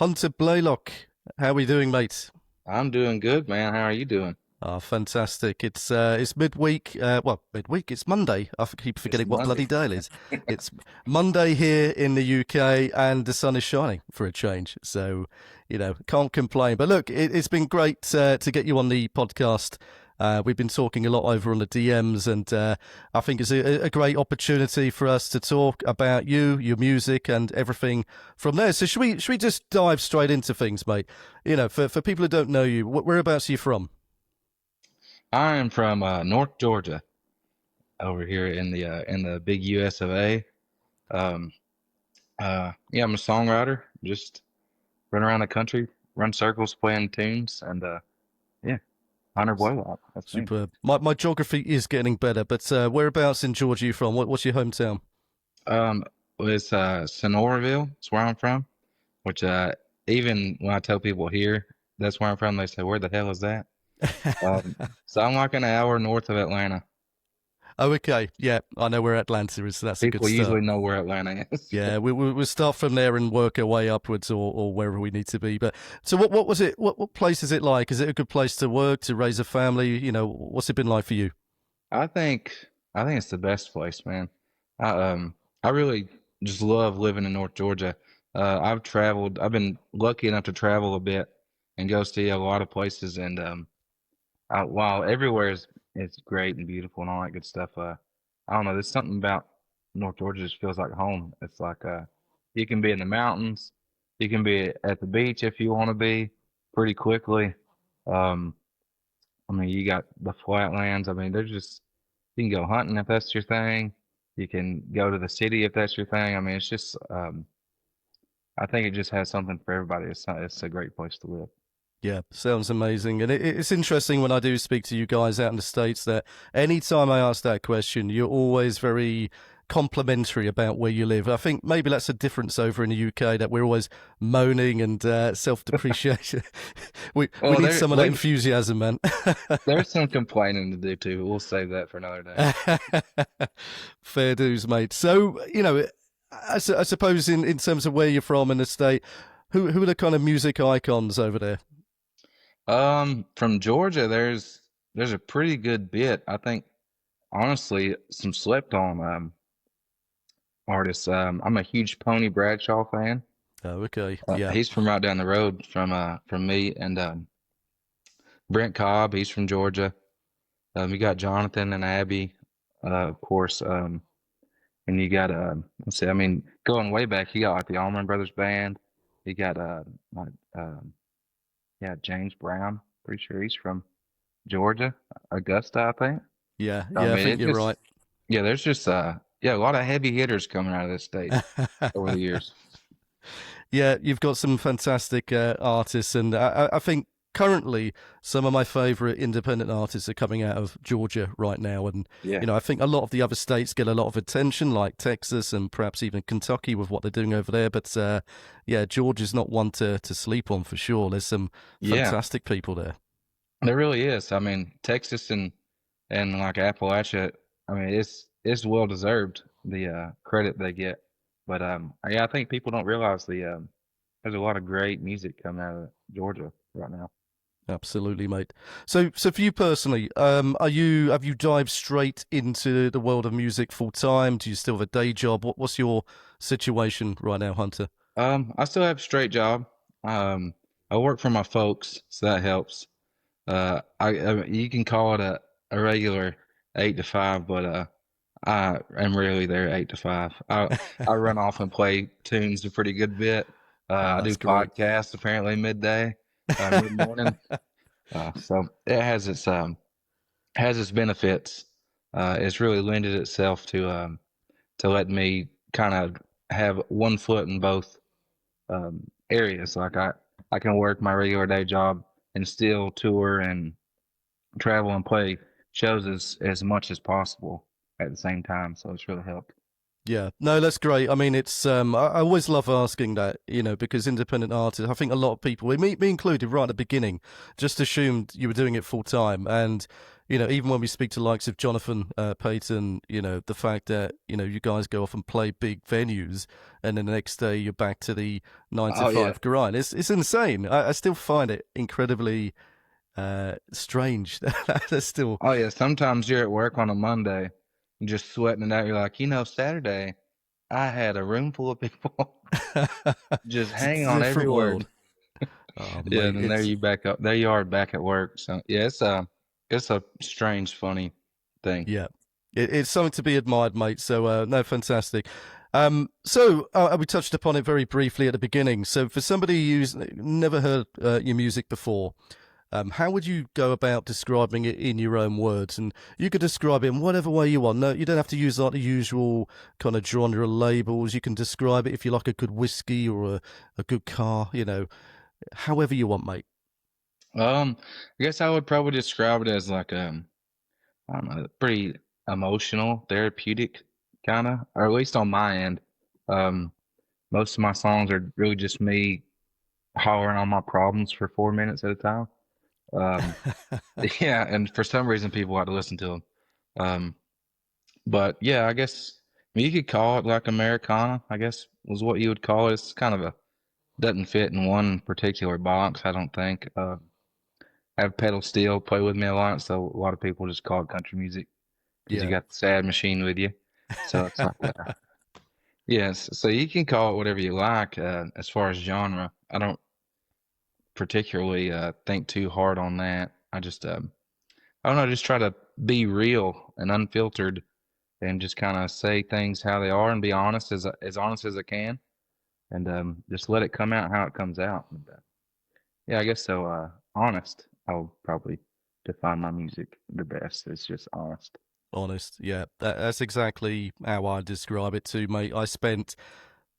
Hunter Blalock, how are we doing, mate? I'm doing good, man. How are you doing? Oh, fantastic! It's midweek. Well, midweek. It's Monday. Keep It's forgetting what Monday. bloody day it is. It's Monday here in the UK, and the sun is shining for a change. So, can't complain. But look, it's been great to get you on the podcast. We've been talking a lot over on the DMs, and I think it's a great opportunity for us to talk about you, your music, and everything from there. So, should we just dive straight into things, mate? For people who don't know you, whereabouts are you from? I am from North Georgia, over here in the big US of A. Um, yeah, I'm a songwriter. Just run around the country, run circles, playing tunes, and yeah, Hunter Blaylock. That's me. Superb. My geography is getting better, but whereabouts in Georgia are you from? What's your hometown? Um, it's Sonoraville. That's where I'm from. Which even when I tell people here that's where I'm from, they say, "Where the hell is that?" So I'm like an hour north of Atlanta. Oh, okay. Yeah, I know where Atlanta is, so that's a good People start. usually know where Atlanta is. Yeah, we'll start from there and work our way upwards or wherever we need to be. But so what was it? What place is it like? Is it a good place to work, to raise a family? What's it been like for you? I think I think it's the best place, man. I really just love living in North Georgia. I've been lucky enough to travel a bit and go see a lot of places, and while everywhere is great and beautiful and all that good stuff, I don't know, there's something about North Georgia just feels like home. It's like you can be in the mountains, you can be at the beach if you want to be pretty quickly. Um, I mean, you got the flatlands. I mean, there's just you can go hunting if that's your thing. You can go to the city if that's your thing. I mean, it's just I think it just has something for everybody. It's a great place to live. Yeah, sounds amazing. And it's interesting when I do speak to you guys out in the States that anytime I ask that question, you're always very complimentary about where you live. I think maybe that's a difference over in the UK that we're always moaning and self-depreciation. we Well, need some of that enthusiasm, man. there's some complaining to do too. We'll save that for another day. Fair dues, mate. So, I suppose in terms of where you're from in the state, who are the kind of music icons over there? From Georgia, there's a pretty good bit. I think honestly, some slept on artists. I'm a huge Pony Bradshaw fan. Oh, okay. Yeah. He's from right down the road from me, and Brent Cobb. He's from Georgia. You got Jonathan and Abby, of course. And you got let's see. I mean, going way back, you got like the Allman Brothers Band. You got like yeah, James Brown. Pretty sure he's from Georgia, Augusta, I think. Yeah, I yeah, I mean, think it you're just right. yeah, there's just yeah, a lot of heavy hitters coming out of this state over the years. Yeah, you've got some fantastic artists, and I think currently some of my favorite independent artists are coming out of Georgia right now. And, Yeah, I think a lot of the other states get a lot of attention, like Texas and perhaps even Kentucky with what they're doing over there. But, yeah, Georgia's not one to sleep on for sure. There's some yeah, fantastic people there. there really is. I mean, Texas and like Appalachia. I mean, it's well deserved the credit they get. But yeah, I think people don't realize there's a lot of great music coming out of Georgia right now. Absolutely, mate. So for you personally, have you dived straight into the world of music full time? Do you still have a day job? What's your situation right now, Hunter? I still have a straight job. Um, I work for my folks, so that helps. I you can call it a regular 8 to 5, but I am rarely there 8 to 5. I run off and play tunes a pretty good bit. Oh, I do that's great. podcasts apparently midday, mid morning. So it has its benefits. It's really lended itself to let me kind of have one foot in both areas. Like I can work my regular day job and still tour and travel and play shows as much as possible at the same time. So it's really helped. Yeah, no, that's great. I mean, it's I always love asking that, because independent artists, I think a lot of people, me included, right at the beginning, just assumed you were doing it full time. And even when we speak to likes of Jonathan Payton, the fact that you guys go off and play big venues, and then the next day you're back to the nine to Oh yeah. five grind. It's insane. I still find it incredibly strange. That's still. Oh yeah. Sometimes you're at work on a Monday, you're just sweating it out. You're like, Saturday, I had a room full of people just It's a hanging on every different word. world. Oh, Yeah, mate, and then there you back up. There you are back at work. So yeah, it's a strange, funny thing. yeah, it's something to be admired, mate. So no, fantastic. We touched upon it very briefly at the beginning. So for somebody who's never heard your music before, how would you go about describing it in your own words? And you could describe it in whatever way you want. No, you don't have to use like the usual kind of genre labels. You can describe it if you like a good whiskey or a good car, however you want, mate. I guess I would probably describe it as like I don't know, pretty emotional, therapeutic kind of, or at least on my end. Um, Most of my songs are really just me hollering on my problems for 4 minutes at a time. Um, yeah, and for some reason people like to listen to them. Um, but yeah, I guess I mean, you could call it like Americana, I guess was what you would call it. It's kind of a doesn't fit in one particular box, I don't think. I have pedal steel play with me a lot, so a lot of people just call it country music because you Yeah. got the sad machine with you. So it's like, yes. So you can call it whatever you like. As far as genre, I don't particularly think too hard on that. I don't know, just try to be real and unfiltered, and just kind of say things how they are and be honest as honest as I can, and just let it come out how it comes out. And, yeah, I guess so. Honest, I'll probably define my music the best. It's just honest. Honest, yeah, that's exactly how I describe it too, mate. I spent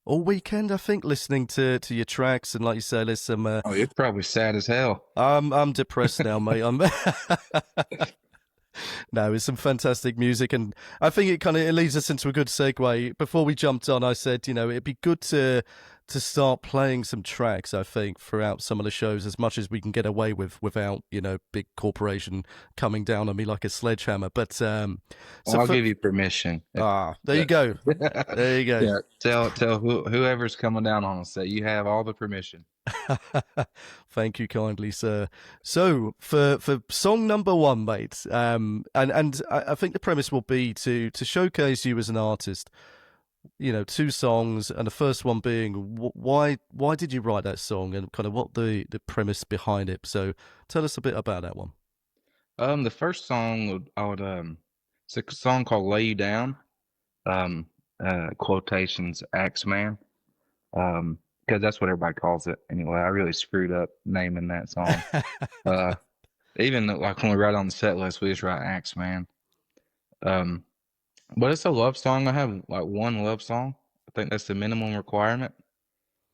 all weekend, I think, listening to your tracks, and like you say, there's some. Oh, it's probably sad as hell. I'm depressed now, mate. I'm No, it's some fantastic music, and I think it leads us into a good segue. Before we jumped on, I said, it'd be good to start playing some tracks, I think, throughout some of the shows as much as we can get away with without, big corporation coming down on me like a sledgehammer. But Well, I'll give you permission. there you go. There you go. Yeah, tell whoever's coming down on us that you have all the permission. Thank you kindly, sir. So for song number one, mate, and I think the premise will be to showcase you as an artist. Two songs, and the first one being why did you write that song, and kind of what the premise behind it. So tell us a bit about that one. The first song I would it's a song called "Lay You Down." Um, Quotations Axeman. Because that's what everybody calls it anyway. I really screwed up naming that song. Uh, Even like when we write on the set list, we just write Axeman. Um, but it's a love song. I have like one love song. I think that's the minimum requirement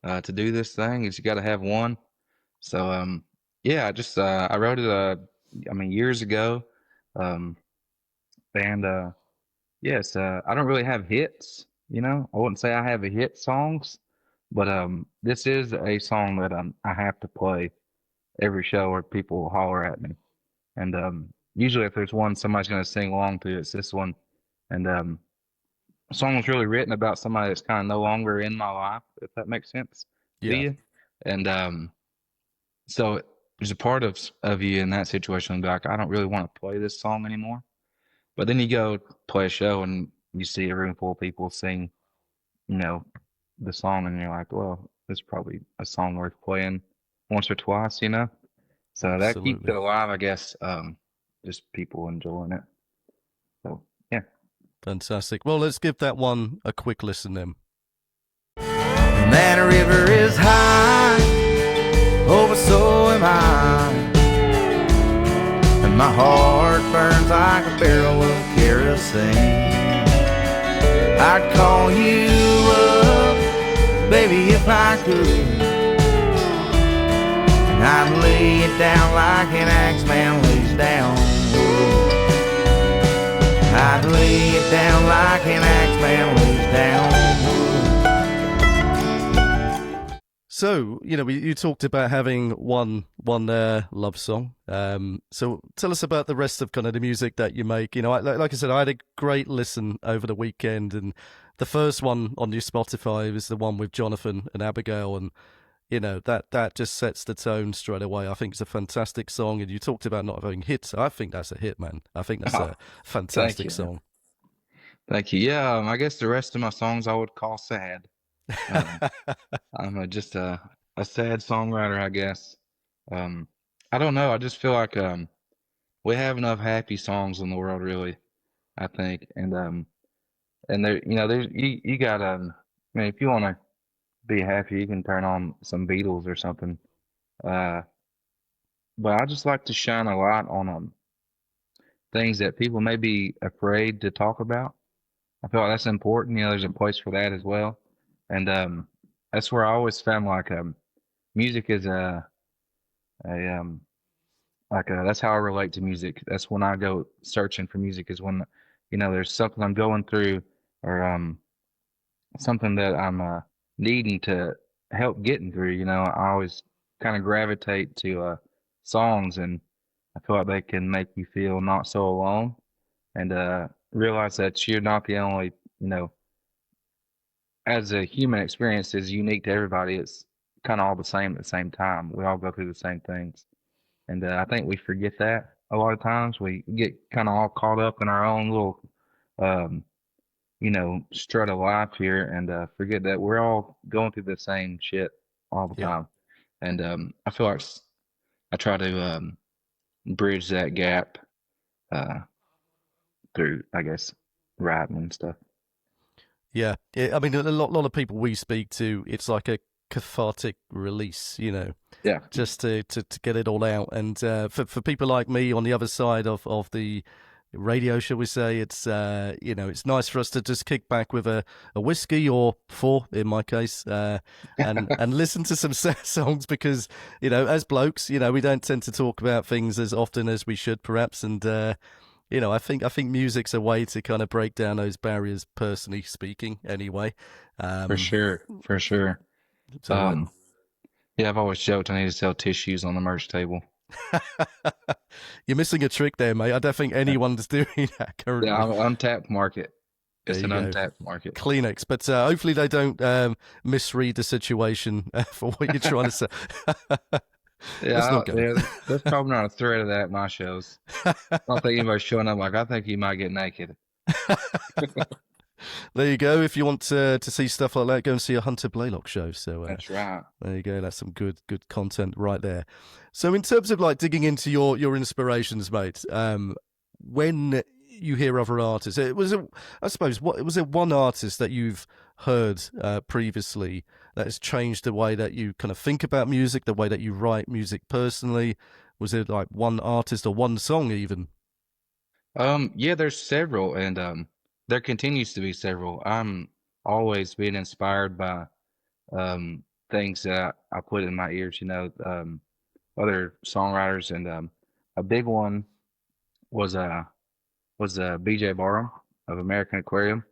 to do this thing is you got to have one. So yeah, I wrote it I mean years ago. Um, and yes, I don't really have hits. I wouldn't say I have a hit songs, but this is a song that I have to play every show where people will holler at me. And usually, if there's one somebody's going to sing along to, it's this one. And the song was really written about somebody that's kind of no longer in my life, if that makes sense to Yeah, you. And so there's a part of you in that situation and be like, I don't really want to play this song anymore. But then you go play a show and you see a room full of people sing, the song, and you're like, well, it's probably a song worth playing once or twice. So that keeps it absolutely. alive, I guess. Just people enjoying it. So yeah. Fantastic. Well, let's give that one a quick listen then. That river is high, oh, but so am I. And my heart burns like a barrel of kerosene. I'd call you up, baby, if I could. And I'd lay it down like an axe man lays down wood. I'd lay it down like an axe man lays down wood. So, you talked about having one love song. So tell us about the rest of kind of the music that you make. Like I said, I had a great listen over the weekend, and the first one on your Spotify was the one with Jonathan and Abigail, and that just sets the tone straight away. I think it's a fantastic song, and you talked about not having hits. I think that's a hit, man. I think that's a fantastic song. Thank you. Yeah, I guess the rest of my songs I would call sad. I'm just a sad songwriter, I guess. I don't know. I just feel like we have enough happy songs in the world, really. I think, and there, there's you got I mean, if you want to be happy, you can turn on some Beatles or something. Uh, but I just like to shine a light on things that people may be afraid to talk about. I feel like that's important. There's a place for that as well, and that's where I always found like music is a that's how I relate to music. That's when I go searching for music is when there's something I'm going through or something that I'm needing to help getting through. I always kind of gravitate to songs, and I feel like they can make you feel not so alone, and realize that you're not the only, as a human experience is unique to everybody. It's kind of all the same at the same time. We all go through the same things. And I think we forget that a lot of times. We get kind of all caught up in our own little, um, strut of life here and forget that we're all going through the same shit all the time. And I feel like I try to bridge that gap through, I guess, writing and stuff. Yeah. I mean, a lot of people we speak to, it's like a cathartic release, Yeah. just to get it all out. And for people like me on the other side of the radio, shall we say, it's it's nice for us to just kick back with a whiskey or 4 in my case, and listen to some sad songs because as blokes, we don't tend to talk about things as often as we should perhaps, and I think music's a way to kind of break down those barriers, personally speaking, anyway. For sure. So, Yeah, I've always joked I need to sell tissues on the merch table. you're missing a trick there, mate. I don't think anyone's doing that currently. Yeah, untapped market. It's an go. untapped market. Kleenex, but hopefully they don't misread the situation for what you're trying to say. Yeah, there's probably not a thread of that in my shows. I don't think anybody's showing up like, I think you might get naked. There you go. If you want to see stuff like that, go and see a Hunter Blalock show. So that's right. There you go. That's some good content right there. So in terms of like digging into your inspirations, mate, when you hear other artists, was it one artist that you've heard previously that has changed the way that you kind of think about music, the way that you write music personally? Was it like one artist or one song even? Yeah, there's several, and there continues to be several. I'm always being inspired by things that I put in my ears, other songwriters, and a big one was BJ Barham of American Aquarium.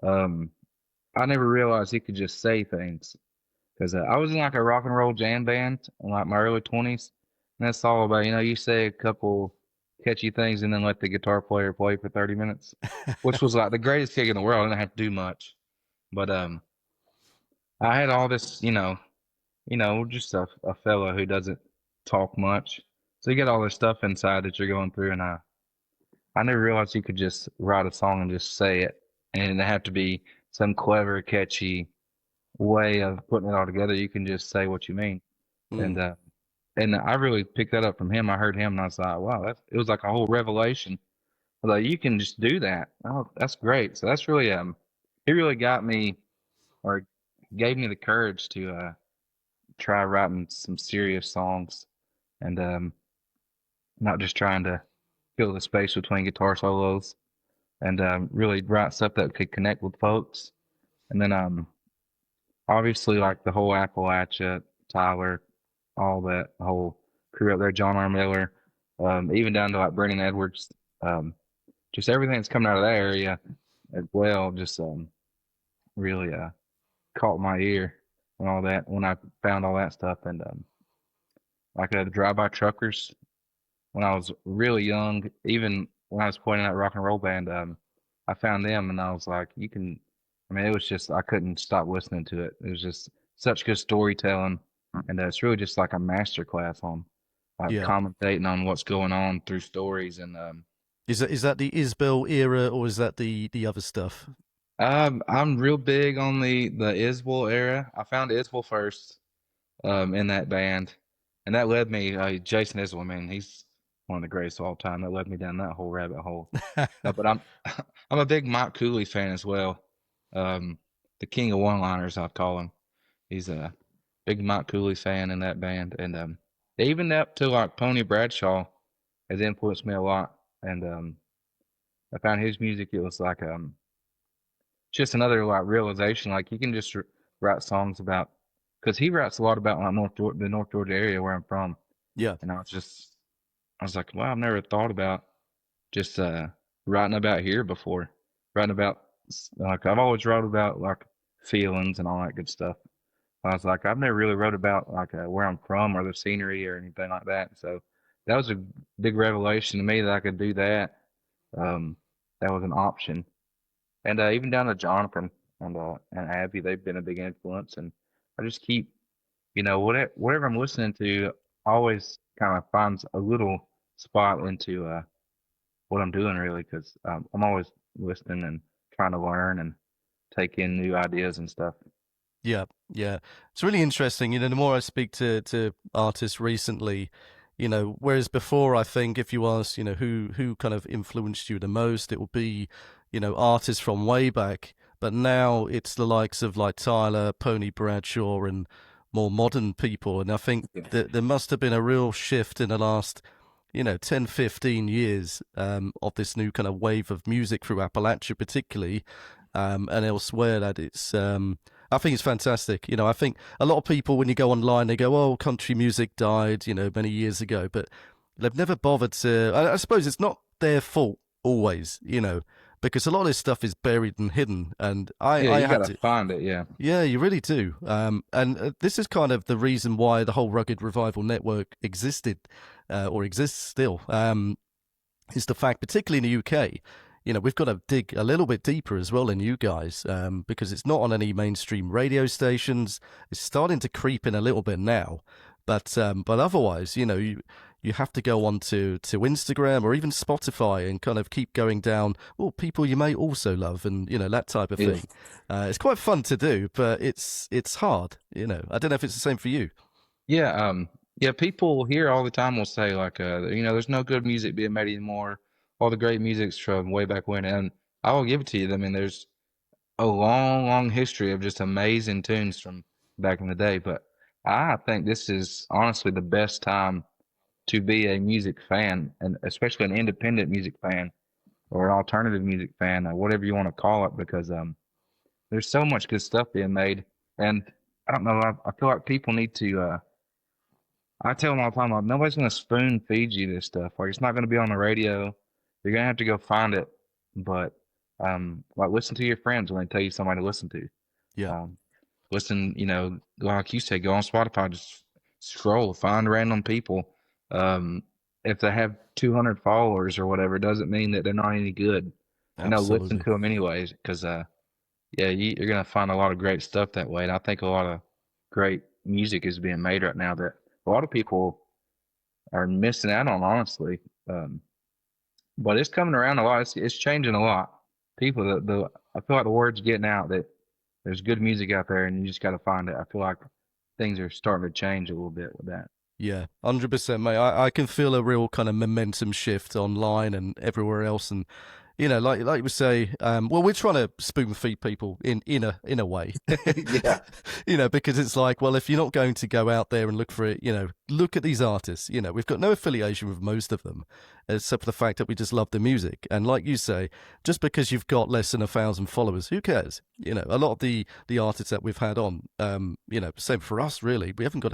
I never realized he could just say things because I was in like a rock and roll jam band in like my early 20s, and that's all about you say a couple catchy things and then let the guitar player play for 30 minutes, which was like the greatest gig in the world. I didn't have to do much, but I had all this, just a fella who doesn't talk much, so you get all this stuff inside that you're going through, and I never realized you could just write a song and just say it, and it didn't have to be some clever, catchy way of putting it all together. You can just say what you mean, and I really picked that up from him. I heard him, and I was like, wow, it was like a whole revelation. Like, you can just do that. Oh, that's great. So that's really he really got me, or gave me the courage to try writing some serious songs, and not just trying to fill the space between guitar solos, and really write stuff that could connect with folks. And then obviously like the whole Appalachia, Tyler, all that whole crew up there, John R. Miller, even down to like Brendan Edwards. just everything that's coming out of that area as well. Just really caught my ear and all that when I found all that stuff. And like the drive-by truckers when I was really young, even when I was playing that rock and roll band, I found them and I was like, you can. I mean, it was just I couldn't stop listening to it. It was just such good storytelling, and it's really just like a master class on like Yeah. commentating on what's going on through stories. And Is that the Isbell era, or is that the other stuff? I'm real big on the Isbell era. I found Isbell first in that band, and that led me. Jason Isbell, man, he's one of the greatest of all time. That led me down that whole rabbit hole. But I'm I'm a big Mike Cooley fan as well. Um, the king of one-liners, I'd call him. He's a big Mike Cooley fan in that band, and even up to like Pony Bradshaw has influenced me a lot. And I found his music. It was like just another like realization. Like you can just write songs about because he writes a lot about like the North Georgia area where I'm from, Yeah. and I was like, wow, I've never thought about just writing about here before. Writing about like I've always wrote about like feelings and all that good stuff. I was like, I've never really wrote about like where I'm from or the scenery or anything like that. So that was a big revelation to me that I could do that. Um, that was an option, and even down to Jonathan and Abby, they've been a big influence. And I just keep, whatever I'm listening to, always kind of finds a little spot into what I'm doing really, because I'm always listening and trying to learn and take in new ideas and stuff. Yeah, yeah. It's really interesting. The more I speak to artists recently, whereas before I think if you ask, who kind of influenced you the most, it will be, artists from way back. But now it's the likes of like Tyler, Pony Bradshaw, and more modern people. And I think Yeah. that there must have been a real shift in the last, 10, 15 years of this new kind of wave of music through Appalachia, particularly, and elsewhere that it's. I think it's fantastic. I think a lot of people, when you go online, they go, "Oh, country music died, many years ago," but they've never bothered to. I suppose it's not their fault always, because a lot of this stuff is buried and hidden. And Yeah, I you had gotta to. find it. Yeah. Yeah, you really do. And this is kind of the reason why the whole Rugged Revival Network existed, or exists still. Is the fact, particularly in the UK, we've got to dig a little bit deeper as well in you guys, because it's not on any mainstream radio stations. It's starting to creep in a little bit now, but otherwise, you have to go on to Instagram or even Spotify and kind of keep going down. Well, people you may also love, and that type of Yeah. thing. It's quite fun to do, but it's hard. I don't know if it's the same for you. Yeah. Yeah. People here all the time will say like, there's no good music being made anymore. All the great music's from way back when, and I will give it to you. I mean, there's a long, long history of just amazing tunes from back in the day. But I think this is honestly the best time to be a music fan, and especially an independent music fan or an alternative music fan, or whatever you want to call it, because there's so much good stuff being made. And I don't know, I feel like people need to. I tell them all the time, like nobody's gonna spoon feed you this stuff. Like it's not gonna be on the radio. You're gonna have to go find it. But like listen to your friends when they tell you somebody to listen to. Yeah, Um, listen, like you said, go on Spotify, just scroll, find random people. Um, if they have 200 followers or whatever, it doesn't mean that they're not any good. Listen absolutely. to them anyways, because yeah, you're gonna find a lot of great stuff that way. And I think a lot of great music is being made right now that a lot of people are missing out on, honestly. Um, but it's coming around a lot. It's changing a lot. People, I feel like the word's getting out that there's good music out there, and you just got to find it. I feel like things are starting to change a little bit with that. Yeah, 100%, mate. I can feel a real kind of momentum shift online and everywhere else, and like we say, well, we're trying to spoon feed people in a way, Yeah. because it's like, well, if you're not going to go out there and look for it, look at these artists. We've got no affiliation with most of them, except for the fact that we just love the music. And like you say, just because you've got less than 1,000 followers, who cares? A lot of the artists that we've had on, same for us, really. We haven't got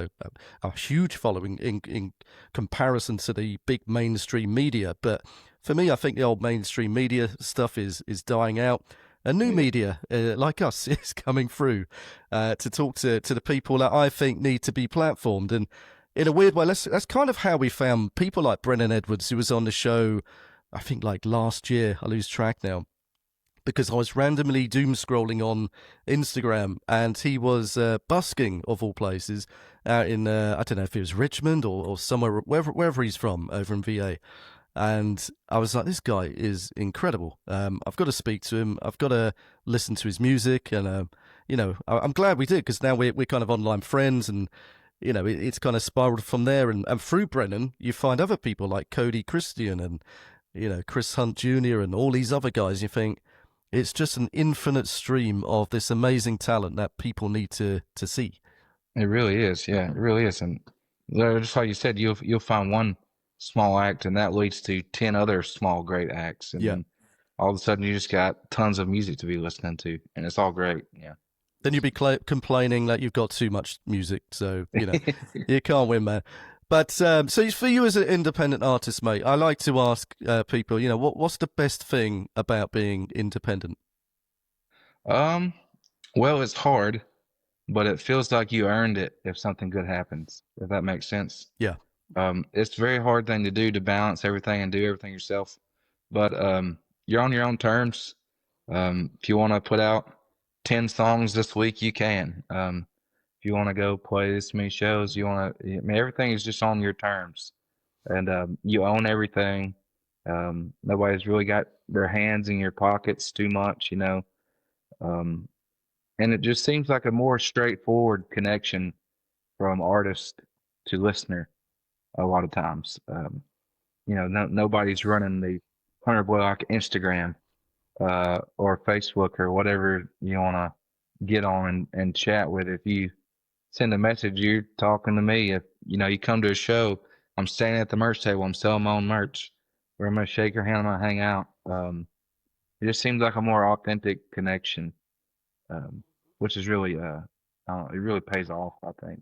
a huge following in comparison to the big mainstream media, but for me, I think the old mainstream media stuff is dying out. A new media like us is coming through to talk to the people that I think need to be platformed. And in a weird way, that's kind of how we found people like Brennan Edwards, who was on the show, I think like last year. I lose track now, because I was randomly doom scrolling on Instagram, and he was busking, of all places, out in I don't know if it was Richmond or somewhere, wherever he's from, over in VA. And I was like, this guy is incredible. I've got to speak to him. I've got to listen to his music. And, I'm glad we did, because now we're kind of online friends. And, it's kind of spiraled from there. And through Brennan, you find other people like Cody Christian and, Chris Hunt Jr. and all these other guys. You think it's just an infinite stream of this amazing talent that people need to see. It really is. Yeah, it really is. And just like you said, you'll find one small act, and that leads to 10 other small great acts, and then all of a sudden you just got tons of music to be listening to, and it's all great. Yeah. Then you'd be complaining that you've got too much music, so you can't win, man. But so for you as an independent artist, mate, I like to ask people, what's the best thing about being independent? Well, it's hard, but it feels like you earned it if something good happens, if that makes sense. Yeah. It's a very hard thing to do, to balance everything and do everything yourself. But you're on your own terms. If you want to put out 10 songs this week, you can. If you want to go play this many shows, everything is just on your terms. And you own everything. Nobody's really got their hands in your pockets too much, and it just seems like a more straightforward connection from artist to listener a lot of times. Nobody's running the Hunter Blalock Instagram or Facebook or whatever you want to get on and chat with. If you send a message, you're talking to me. If you come to a show, I'm standing at the merch table, I'm selling my own merch, where I'm going to shake your hand, I'm going to hang out. It just seems like a more authentic connection, which is really, it really pays off, I think.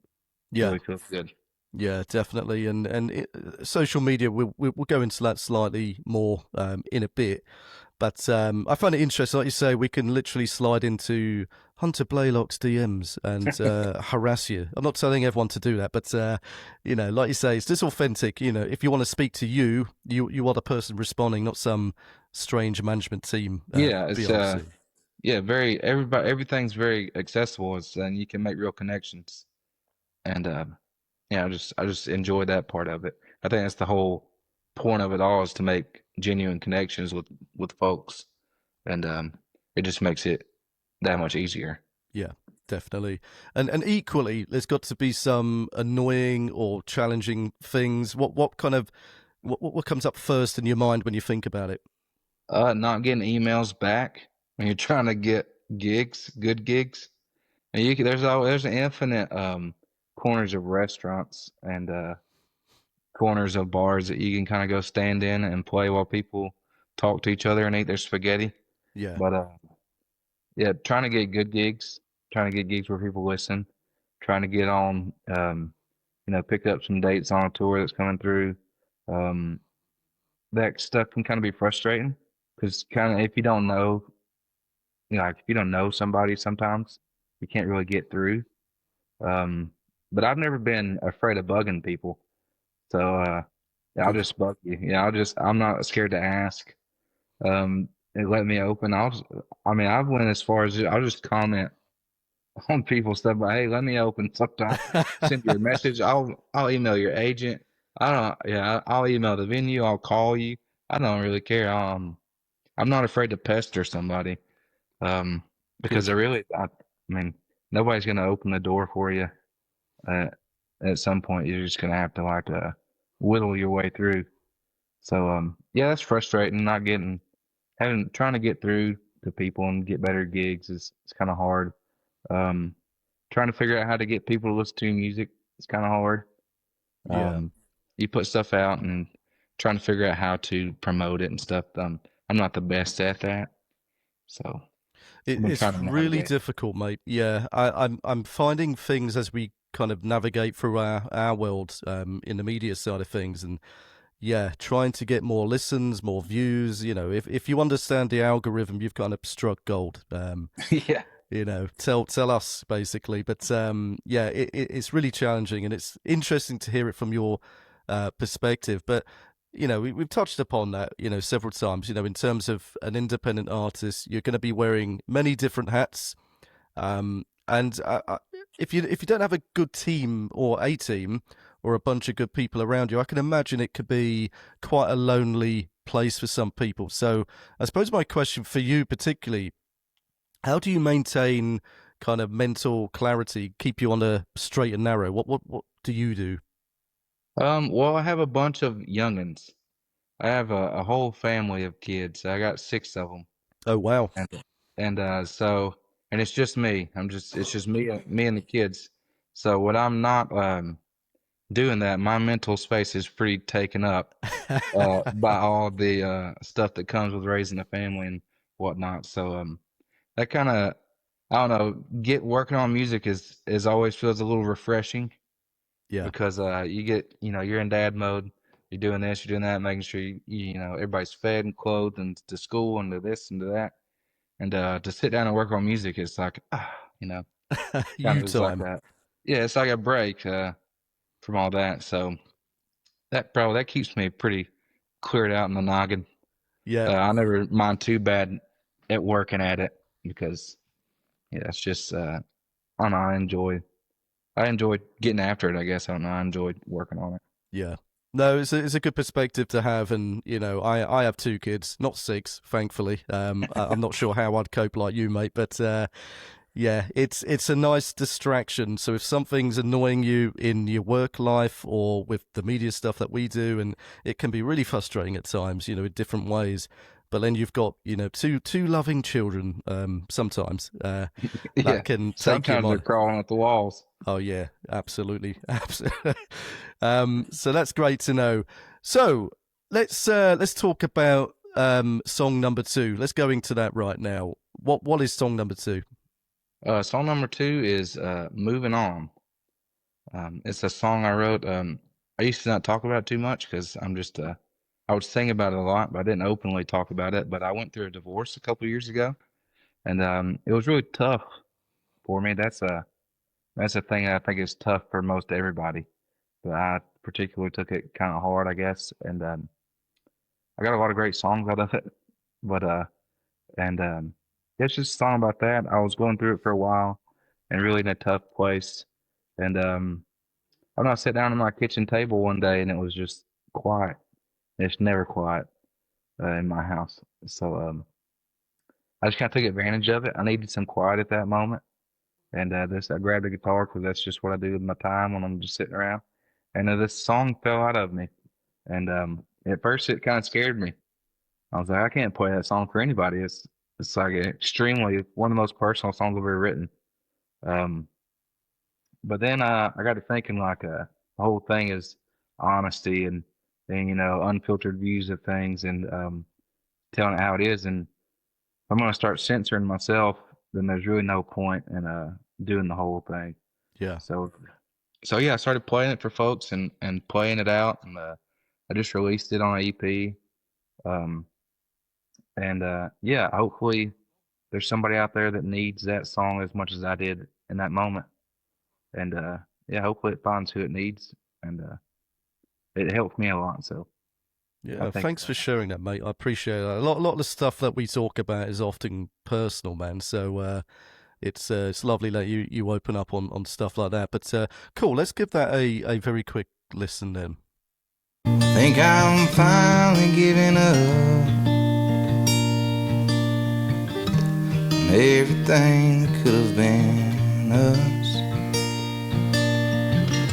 It really feels good. Yeah, definitely. And social media, we'll go into that slightly more in a bit. But I find it interesting, like you say, we can literally slide into Hunter Blalock's DMs and harass you. I'm not telling everyone to do that, but, like you say, it's just authentic. If you want to speak to you are the person responding, not some strange management team. Everything's very accessible, and you can make real connections. And I just enjoy that part of it. I think that's the whole point of it all, is to make genuine connections with folks, and it just makes it that much easier. Yeah, definitely. And equally, there's got to be some annoying or challenging things. What comes up first in your mind when you think about it? Not getting emails back when you're trying to get gigs, good gigs, and there's an infinite corners of restaurants and corners of bars that you can kind of go stand in and play while people talk to each other and eat their spaghetti. Yeah. But trying to get good gigs, trying to get gigs where people listen, trying to get on, pick up some dates on a tour that's coming through. That stuff can kind of be frustrating, because kind of if you don't know somebody, sometimes you can't really get through. But I've never been afraid of bugging people. So I'll just bug you. I'm not scared to ask. It let me open. I've went as far as I'll just comment on people's stuff, but hey, let me open. Sometimes send you a message. I'll email your agent. I'll email the venue. I'll call you. I don't really care. I'm not afraid to pester somebody. Because nobody's gonna open the door for you. At some point, you're just gonna have to whittle your way through. So that's frustrating. Trying to get through to people and get better gigs it's kind of hard. Trying to figure out how to get people to listen to music, it's kind of hard. You put stuff out and trying to figure out how to promote it and stuff. I'm not the best at that, so it's really difficult, mate. Yeah, I'm finding things as we kind of navigate through our world in the media side of things, and trying to get more listens, more views. If you understand the algorithm, you've kind of struck gold. Yeah. Tell us basically. But it's really challenging, and it's interesting to hear it from your perspective. But we've touched upon that several times. In terms of an independent artist, you're going to be wearing many different hats. And if you don't have a good team or a team or a bunch of good people around you, I can imagine it could be quite a lonely place for some people. So I suppose my question for you particularly, how do you maintain kind of mental clarity, keep you on the straight and narrow? What do you do? Well, I have a bunch of youngins. I have a whole family of kids. I got 6 of them. Oh, wow. And it's just me. It's just me and the kids. So when I'm not doing that, my mental space is pretty taken up by all the stuff that comes with raising a family and whatnot. So that kind of, I don't know, working on music is always feels a little refreshing Yeah. because you get, you're in dad mode. You're doing this, you're doing that, making sure everybody's fed and clothed and to school and to this and to that. And to sit down and work on music is like, kind You of is like time. that. Yeah, it's like a break from all that. So that keeps me pretty cleared out in the noggin. Yeah. I never mind too bad at working at it because it's just I don't know. I enjoy getting after it. I guess I don't know. I enjoyed working on it. Yeah. No, it's a good perspective to have, and I have 2 kids, not 6, thankfully. I'm not sure how I'd cope like you, mate, but it's a nice distraction. So if something's annoying you in your work life or with the media stuff that we do, and it can be really frustrating at times, in different ways. But then you've got two loving children sometimes that can take sometimes you on. they're crawling at the walls. Oh yeah, absolutely, absolutely. So that's great to know. So let's talk about song number 2. Let's go into that right now. What is song number 2? Song number 2 is "Moving On." It's a song I wrote. I used to not talk about it too much because I would sing about it a lot, but I didn't openly talk about it. But I went through a divorce a couple years ago, and it was really tough for me. That's a thing I think is tough for most everybody, but I particularly took it kind of hard, I guess. And I got a lot of great songs out of it, but and it's just a song about that. I was going through it for a while, and really in a tough place. And I don't know, I sat down at my kitchen table one day, and it was just quiet. It's never quiet in my house. So I just kind of took advantage of it. I needed some quiet at that moment. And I grabbed the guitar because that's just what I do with my time when I'm just sitting around. And this song fell out of me. And at first it kind of scared me. I was like, I can't play that song for anybody. It's like extremely one of the most personal songs I've ever written. But then I got to thinking like the whole thing is honesty and unfiltered views of things and telling it how it is. And if I'm going to start censoring myself, then there's really no point in doing the whole thing. Yeah. So yeah, I started playing it for folks and playing it out, and I just released it on an EP. Hopefully there's somebody out there that needs that song as much as I did in that moment. And hopefully it finds who it needs, and it helped me a lot. So yeah, thanks for sharing that, mate. I appreciate that. A lot of the stuff that we talk about is often personal, man. So it's lovely that you open up on stuff like that. But cool, let's give that a very quick listen then. Think I'm finally giving up on everything that could have been us.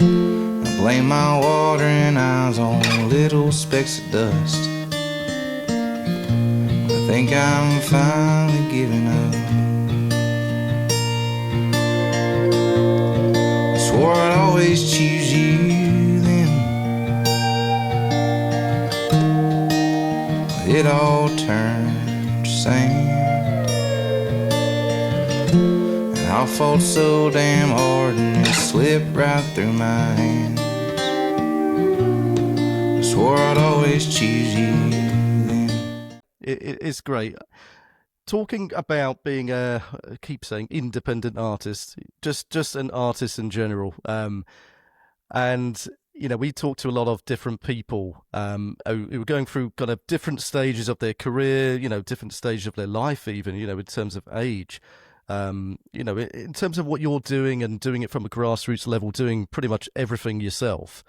I blame my watering eyes on little specks of dust. I think I'm finally giving up. I swore I'd always choose you then. It all turned to sand, and I fought so damn hard and it slipped right through my hands. I swore I'd always choose you then. It's great. Talking about being I keep saying independent artist, just an artist in general. And we talked to a lot of different people who were going through kind of different stages of their career, different stages of their life, even in terms of age. In terms of what you're doing and doing it from a grassroots level, doing pretty much everything yourself.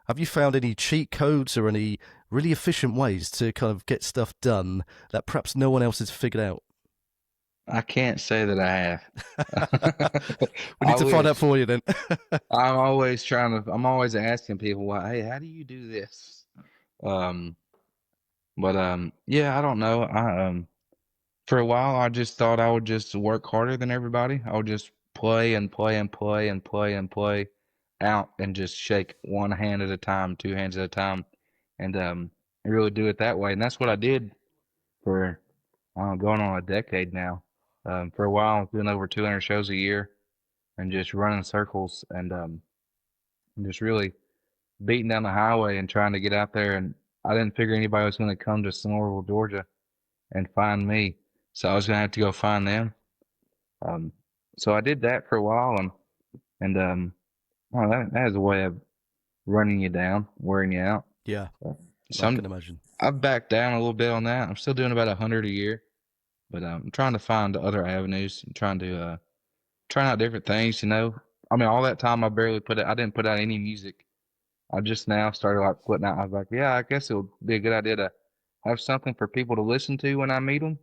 Have you found any cheat codes or any really efficient ways to kind of get stuff done that perhaps no one else has figured out? I can't say that I have. We I need to find out wish. for you then. I'm always asking people, well, hey, how do you do this? Um, yeah, I don't know. For a while, I just thought I would just work harder than everybody. I would just play and play and play and play and play out and just shake one hand at a time, two hands at a time, and really do it that way. And that's what I did for going on a decade now. For a while, I was doing over 200 shows a year and just running circles and just really beating down the highway and trying to get out there. And I didn't figure anybody was going to come to Sonoraville, Georgia and find me. So I was going to have to go find them. Um, so I did that for a while and well, that is a way of running you down, wearing you out. Yeah, So I can imagine. I've backed down a little bit on that. I'm still doing about 100 a year, but I'm trying to find other avenues. I'm trying to trying out different things. I mean, all that time I didn't put out any music. I just now started like putting out. I was like, yeah, I guess it would be a good idea to have something for people to listen to when I meet them,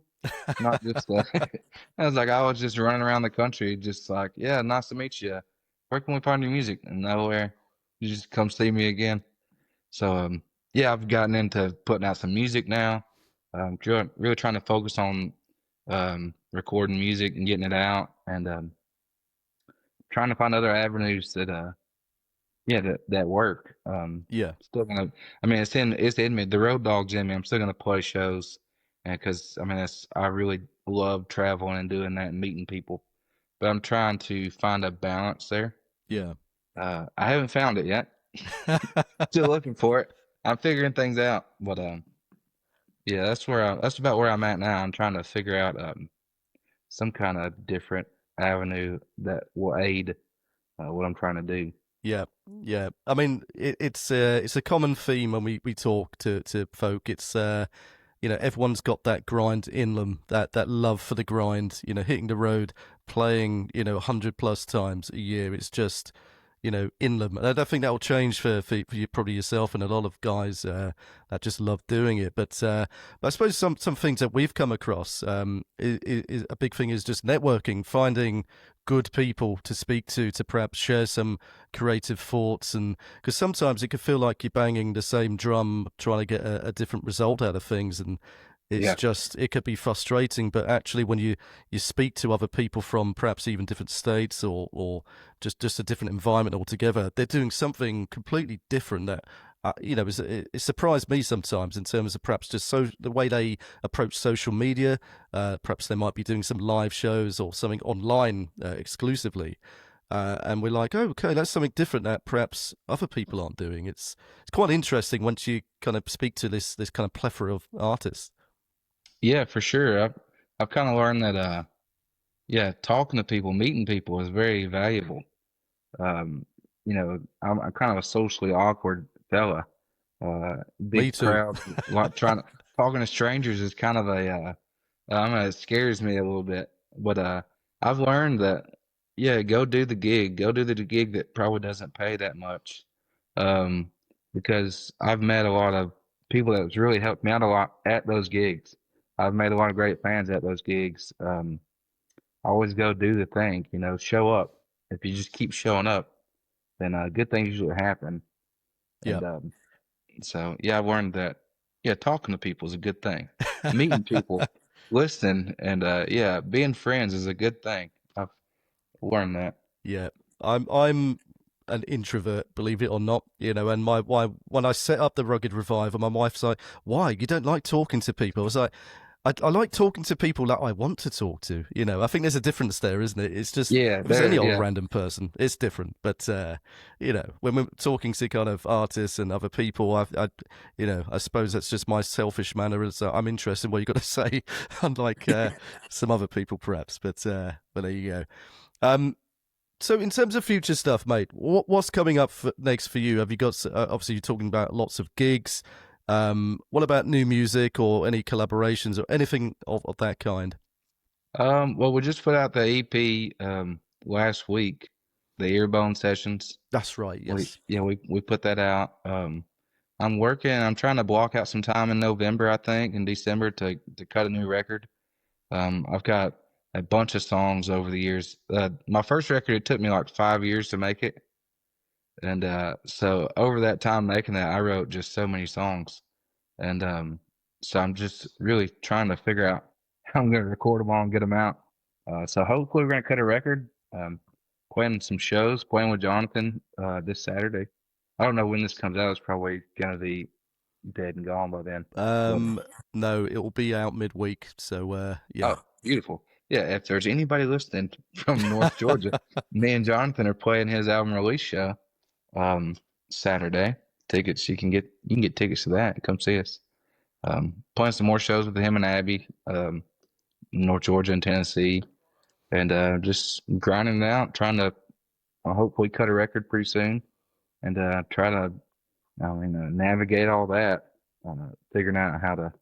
not just. I was just running around the country, just like, yeah, nice to meet you. Where can we find your music? And nowhere, you just come see me again. So yeah, I've gotten into putting out some music now. Really trying to focus on recording music and getting it out, and trying to find other avenues that yeah that work. Yeah, Still gonna, I mean, it's in me. The road dog's in me. I'm still gonna play shows, and because I mean I really love traveling and doing that and meeting people, but I'm trying to find a balance there. yeah. I haven't found it yet. Still looking for it. I'm figuring things out, but yeah, that's about where I'm at now. I'm trying to figure out some kind of different avenue that will aid what I'm trying to do. Yeah, yeah. I mean, it's a common theme when we talk to folk. It's everyone's got that grind in them, that love for the grind. Hitting the road, playing 100+ times a year. It's just in them. And I don't think that will change for you, probably yourself and a lot of guys that just love doing it. But I suppose some things that we've come across is a big thing is just networking, finding good people to speak to perhaps share some creative thoughts, and because sometimes it can feel like you're banging the same drum trying to get a different result out of things, and Yeah, it could be frustrating. But actually when you speak to other people from perhaps even different states or just a different environment altogether, they're doing something completely different that it surprised me sometimes in terms of perhaps just the way they approach social media. Perhaps they might be doing some live shows or something online exclusively, and we're like, oh, okay, that's something different that perhaps other people aren't doing. It's quite interesting once you kind of speak to this kind of plethora of artists. yeah, for sure. I've kind of learned that yeah, talking to people, meeting people is very valuable. Um, I'm kind of a socially awkward fella. Me Big too. crowds, like talking to strangers is kind of I don't know, it scares me a little bit. But I've learned that, yeah, go do the gig. Go do the gig that probably doesn't pay that much. Um, because I've met a lot of people that's really helped me out a lot at those gigs. I've made a lot of great fans at those gigs. Always go do the thing, show up. If you just keep showing up, then good things usually happen. Yeah. And so, yeah, I've learned that, yeah, talking to people is a good thing. Meeting people, listening, and yeah, being friends is a good thing. I've learned that. Yeah, I'm an introvert, believe it or not. And my when I set up the Rugged Revival, my wife's like, "Why you don't like talking to people?" I was like, I like talking to people that I want to talk to. You know, I think there's a difference there, isn't it? It's just Yeah, if it's any old yeah. random person, it's different. But you know, when we're talking to kind of artists and other people, you know, I suppose that's just my selfish manner. As I'm interested in what you got to say, unlike some other people, perhaps. But there you go. So in terms of future stuff, mate, what's coming up next for you? Have you got obviously you're talking about lots of gigs. What about new music or any collaborations or anything of that kind? Well, we just put out the EP last week, the Earbone Sessions. That's right. Yes. We put that out. I'm working. I'm trying to block out some time in November, I think, in December to cut a new record. I've got a bunch of songs over the years. My first record, it took me like 5 years to make it, and so over that time making that, I wrote just so many songs, and so I'm just really trying to figure out how I'm going to record them all and get them out. So hopefully we're going to cut a record. Playing some shows, playing with Jonathan this Saturday. I don't know when this comes out. It's probably going to be dead and gone by then. But No, it will be out midweek. So yeah. oh, beautiful. Yeah, if there's anybody listening from North Georgia, me and Jonathan are playing his album release show Saturday. Tickets you can get tickets to that. Come see us. Playing some more shows with him and Abby, North Georgia and Tennessee, and just grinding it out, trying to hopefully cut a record pretty soon, and try to navigate all that, figuring out how to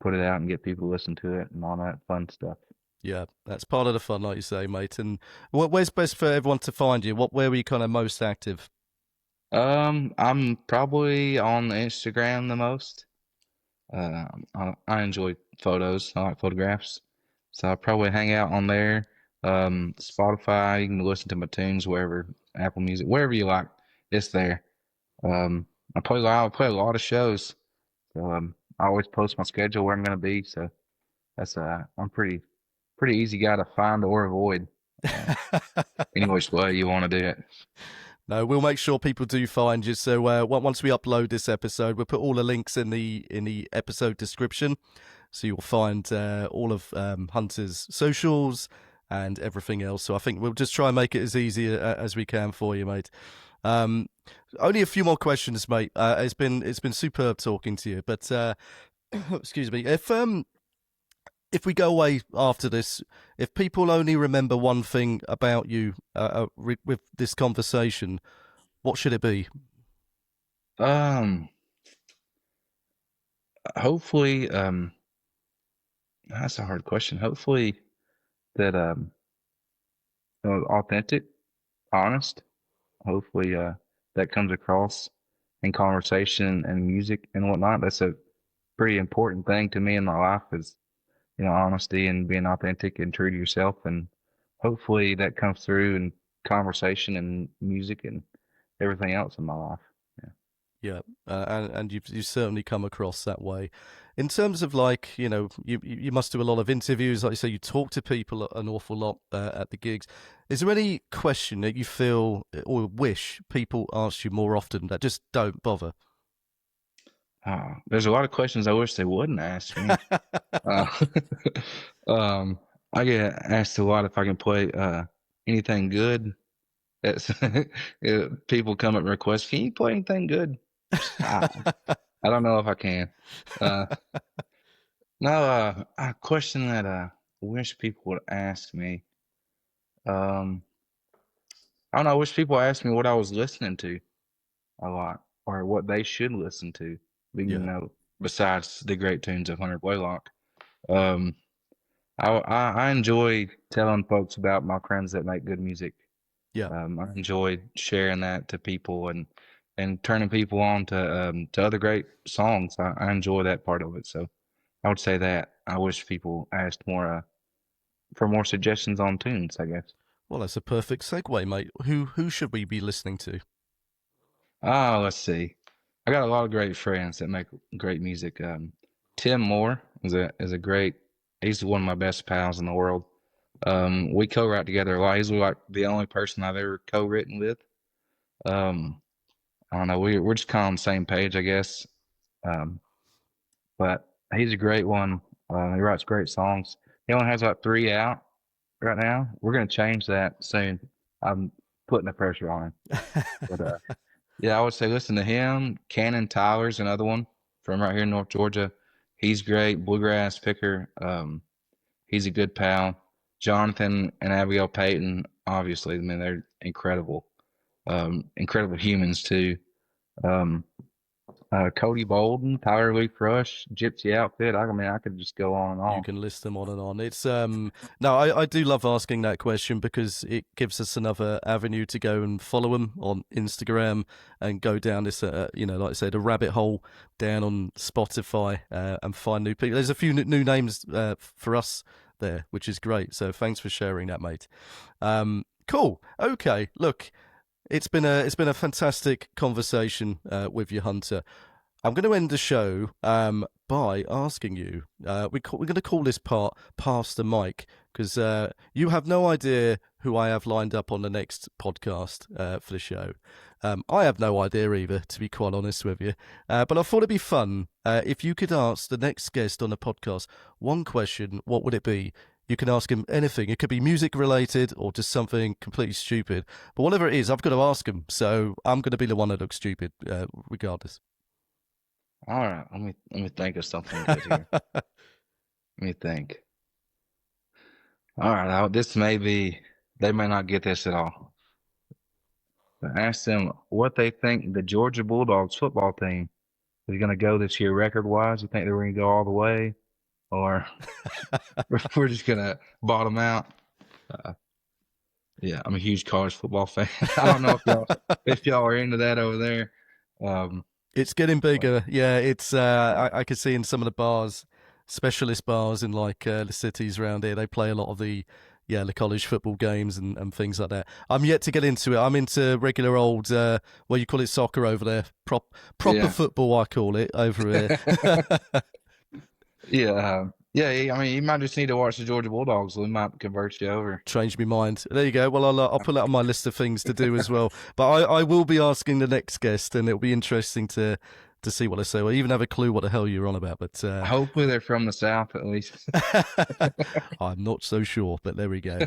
put it out and get people to listen to it and all that fun stuff. Yeah, that's part of the fun, like you say, mate. And where's best for everyone to find you? Where are you kind of most active? I'm probably on Instagram the most. I enjoy photos. I like photographs, so I probably hang out on there. Spotify, you can listen to my tunes wherever, Apple Music, wherever you like, it's there. I play a lot of shows, so I always post my schedule where I'm gonna be. So that's I'm pretty easy guy to find or avoid. Any which way you want to do it. No, we'll make sure people do find you. So once we upload this episode, we'll put all the links in the episode description, so you'll find all of Hunter's socials and everything else. So I think we'll just try and make it as easy as we can for you, mate. Only a few more questions, mate. It's been superb talking to you, but excuse me. If we go away after this, if people only remember one thing about you with this conversation, what should it be? Um, Hopefully, that's a hard question. Hopefully that authentic, honest. Hopefully that comes across in conversation and music and whatnot. That's a pretty important thing to me in my life is, honesty and being authentic and true to yourself. And hopefully that comes through in conversation and music and everything else in my life. Yeah. Yeah, and you've certainly come across that way. In terms of like, you must do a lot of interviews. Like you say, you talk to people an awful lot at the gigs. Is there any question that you feel or wish people asked you more often that just don't bother? There's a lot of questions I wish they wouldn't ask me. Uh, I get asked a lot if I can play anything good. It's, people come up and request, can you play anything good? I, I don't know if I can. Uh, no, a question that I wish people would ask me. Um, I don't know. I wish people asked me what I was listening to a lot, or what they should listen to. Yeah, Besides the great tunes of Hunter Blalock. Um, I enjoy telling folks about my friends that make good music. yeah. I enjoy sharing that to people and turning people on to other great songs. I enjoy that part of it. So I would say that I wish people asked more for more suggestions on tunes, I guess. Well, that's a perfect segue, mate. Who should we be listening to? Oh, let's see. I got a lot of great friends that make great music. Tim Moore is a great. He's one of my best pals in the world. We co-write together a lot. He's like the only person I've ever co-written with. Um, I don't know. We're just kind of on the same page, I guess. Um, but he's a great one. He writes great songs. He only has like 3 out right now. We're gonna change that soon. I'm putting the pressure on him. But yeah, I would say listen to him. Cannon Tyler's another one from right here in North Georgia. He's great, bluegrass picker. He's a good pal. Jonathan and Abigail Payton, obviously, I mean they're incredible, incredible humans too. Um, Cody Bolden, Tyler Lee Crush, Gypsy Outfit. I mean, I could just go on and You on. can list them on and on. It's no, I do love asking that question because it gives us another avenue to go and follow them on Instagram and go down this, like I said, a rabbit hole down on Spotify and find new people. There's a few new names for us there, which is great. So thanks for sharing that, mate. Cool. Okay. Look, it's been a fantastic conversation with you, Hunter. I'm going to end the show by asking you. We're going to call this part "Pass the Mic" because you have no idea who I have lined up on the next podcast for the show. I have no idea either, to be quite honest with you. But I thought it'd be fun if you could ask the next guest on the podcast one question. What would it be? You can ask him anything. It could be music related or just something completely stupid. But whatever it is, I've got to ask him. So I'm going to be the one that looks stupid, regardless. All right, let me think of something good here. Let me think. All right, this may be they may not get this at all. But ask them what they think the Georgia Bulldogs football team is going to go this year record wise. You think they're going to go all the way, or we're just going to bottom out? Yeah, I'm a huge college football fan. I don't know if y'all are into that over there. It's getting bigger. Yeah, it's I could see in some of the bars, specialist bars in like the cities around here, they play a lot of the college football games and things like that. I'm yet to get into it. I'm into regular old you call it soccer over there, proper football I call it over here. Yeah. I mean, you might just need to watch the Georgia Bulldogs. We might convert you over. Change my mind. There you go. Well, I'll put that on my list of things to do as well. But I will be asking the next guest, and it'll be interesting to see what they say. Or even have a clue what the hell you're on about. But hopefully they're from the South at least. I'm not so sure, but there we go.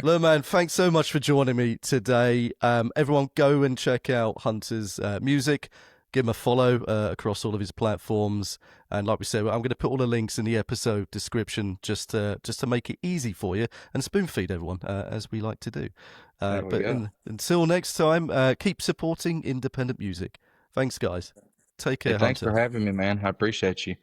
Look, man, thanks so much for joining me today. Everyone, go and check out Hunter's music. Give him a follow across all of his platforms, and like we said, I'm going to put all the links in the episode description just to make it easy for you and spoon feed everyone as we like to do. Until next time, keep supporting independent music. Thanks, guys. Take care. Hey, thanks Hunter. for having me, man. I appreciate you.